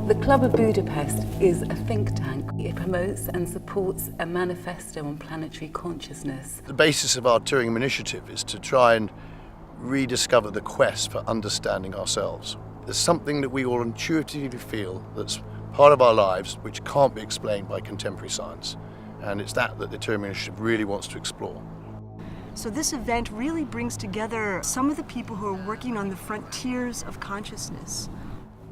The Club of Budapest is a think tank. It promotes and supports a manifesto on planetary consciousness. The basis of our Tyringham initiative is to try and rediscover the quest for understanding ourselves. There's something that we all intuitively feel that's part of our lives which can't be explained by contemporary science. And it's that the Tyringham initiative really wants to explore. So this event really brings together some of the people who are working on the frontiers of consciousness.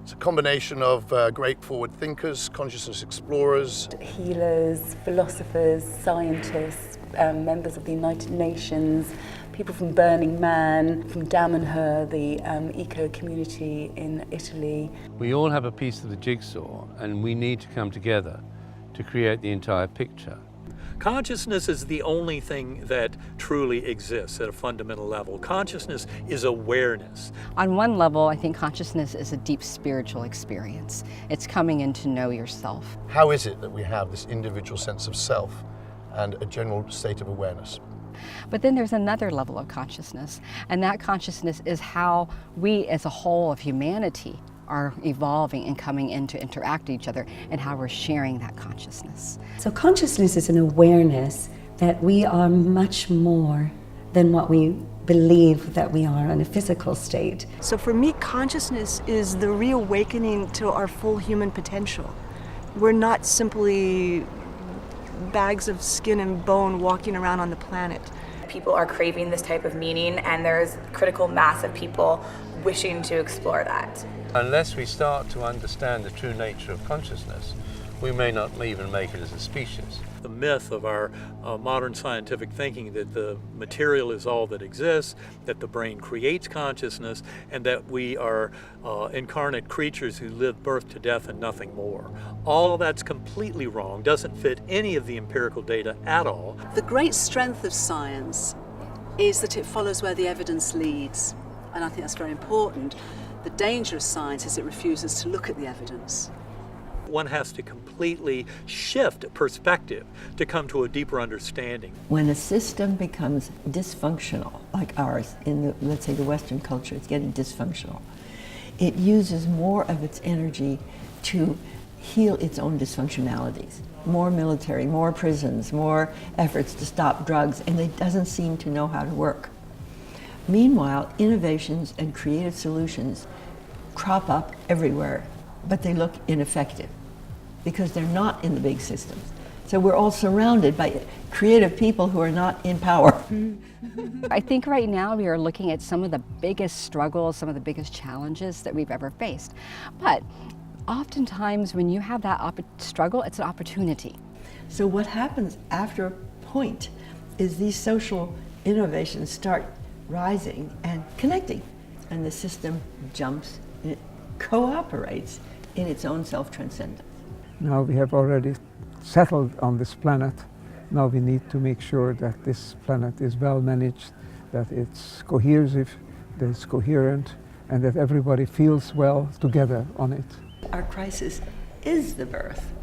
It's a combination of great forward thinkers, consciousness explorers, Healers, philosophers, scientists, members of the United Nations, people from Burning Man, from Damanhur, the eco community in Italy. We all have a piece of the jigsaw, and we need to come together to create the entire picture. Consciousness is the only thing that truly exists at a fundamental level. Consciousness is awareness. On one level, I think consciousness is a deep spiritual experience. It's coming in to know yourself. How is it that we have this individual sense of self and a general state of awareness? But then there's another level of consciousness, and that consciousness is how we as a whole of humanity are evolving and coming in to interact with each other, and how we're sharing that consciousness. So consciousness is an awareness that we are much more than what we believe that we are in a physical state. So for me, consciousness is the reawakening to our full human potential. We're not simply bags of skin and bone walking around on the planet. People are craving this type of meaning, and there's critical mass of people wishing to explore that. Unless we start to understand the true nature of consciousness, we may not even make it as a species. The myth of our modern scientific thinking that the material is all that exists, that the brain creates consciousness, and that we are incarnate creatures who live birth to death and nothing more. All of that's completely wrong, doesn't fit any of the empirical data at all. The great strength of science is that it follows where the evidence leads, and I think that's very important. The danger of science is it refuses to look at the evidence. One has to completely shift perspective to come to a deeper understanding. When a system becomes dysfunctional, like ours, in the, let's say the Western culture, it's getting dysfunctional. It uses more of its energy to heal its own dysfunctionalities. More military, more prisons, more efforts to stop drugs, and it doesn't seem to know how to work. Meanwhile, innovations and creative solutions crop up everywhere, but they look ineffective because they're not in the big systems. So we're all surrounded by creative people who are not in power. I think right now we are looking at some of the biggest struggles, some of the biggest challenges that we've ever faced. But oftentimes when you have that struggle, it's an opportunity. So what happens after a point is these social innovations start rising and connecting, and the system jumps, and it cooperates in its own self-transcendence. Now we have already settled on this planet. Now we need to make sure that this planet is well managed, that it's cohesive, that it's coherent, and that everybody feels well together on it. Our crisis is the birth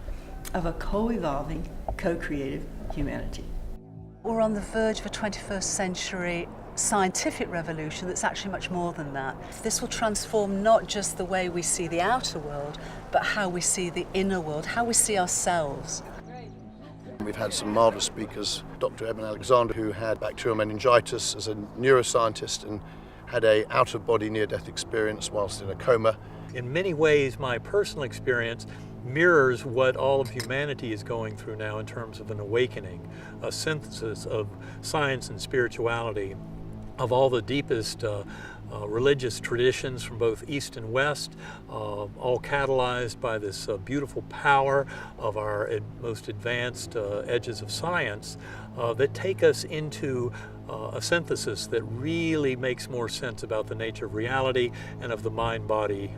of a co-evolving, co-creative humanity. We're on the verge of a 21st century scientific revolution that's actually much more than that. This will transform not just the way we see the outer world, but how we see the inner world, how we see ourselves. We've had some marvellous speakers, Dr. Ervin Lazlo, who had bacterial meningitis as a neuroscientist and had a out-of-body near-death experience whilst in a coma. In many ways, my personal experience mirrors what all of humanity is going through now in terms of an awakening, a synthesis of science and spirituality, of all the deepest religious traditions from both East and West, all catalyzed by this beautiful power of our most advanced edges of science that take us into a synthesis that really makes more sense about the nature of reality and of the mind-body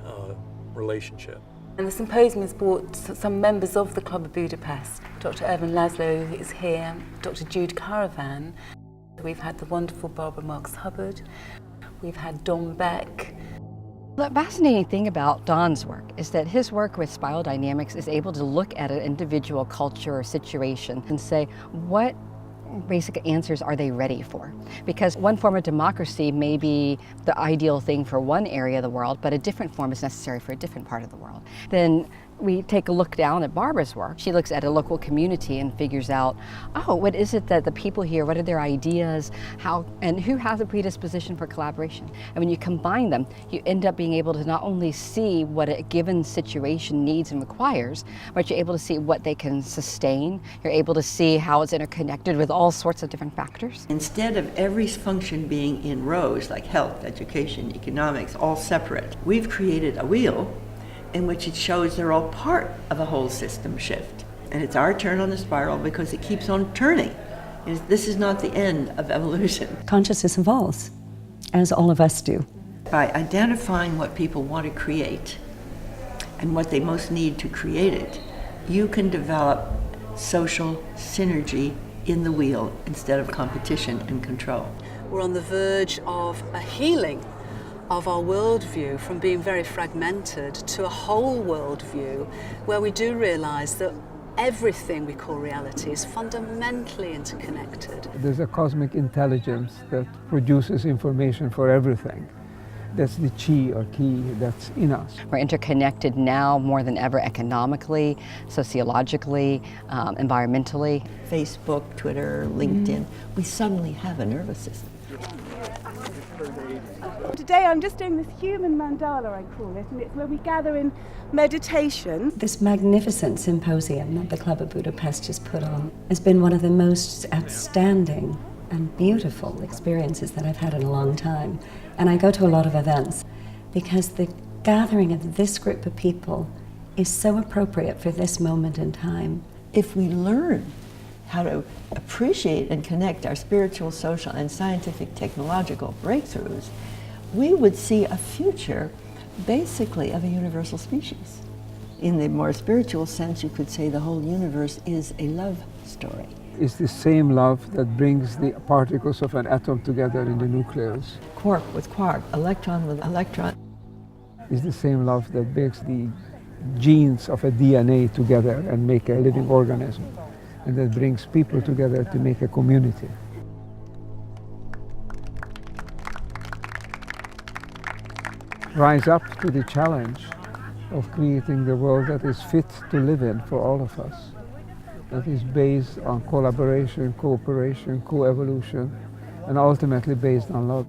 relationship. And the symposium has brought some members of the Club of Budapest. Dr. Ervin Lazlo is here, Dr. Jude Caravan. We've had the wonderful Marx Hubbard. We've had Don Beck. The fascinating thing about Don's work is that his work with spiral dynamics is able to look at an individual culture or situation and say, what basic answers are they ready for? Because one form of democracy may be the ideal thing for one area of the world, but a different form is necessary for a different part of the world. Then we take a look down at Barbara's work. She looks at a local community and figures out, oh, what is it that the people here, what are their ideas, how, and who has a predisposition for collaboration? And when you combine them, you end up being able to not only see what a given situation needs and requires, but you're able to see what they can sustain. You're able to see how it's interconnected with all sorts of different factors. Instead of every function being in rows, like health, education, economics, all separate, we've created a wheel in which it shows they're all part of a whole system shift. And it's our turn on the spiral because it keeps on turning. This is not the end of evolution. Consciousness evolves, as all of us do. By identifying what people want to create and what they most need to create it, you can develop social synergy in the wheel instead of competition and control. We're on the verge of a healing of our worldview from being very fragmented to a whole worldview where we do realize that everything we call reality is fundamentally interconnected. There's a cosmic intelligence that produces information for everything. That's the chi or key that's in us. We're interconnected now more than ever economically, sociologically, environmentally. Facebook, Twitter, LinkedIn, we suddenly have a nervous system. Today I'm just doing this human mandala, I call it, and it's where we gather in meditation. This magnificent symposium that the Club of Budapest has put on has been one of the most outstanding and beautiful experiences that I've had in a long time. And I go to a lot of events because the gathering of this group of people is so appropriate for this moment in time. If we learn how to appreciate and connect our spiritual, social, and scientific technological breakthroughs, we would see a future basically of a universal species. In the more spiritual sense, you could say the whole universe is a love story. It's the same love that brings the particles of an atom together in the nucleus. Quark with quark, electron with electron. It's the same love that brings the genes of a DNA together and make a living organism. And that brings people together to make a community. Rise up to the challenge of creating the world that is fit to live in for all of us, that is based on collaboration, cooperation, co-evolution, and ultimately based on love.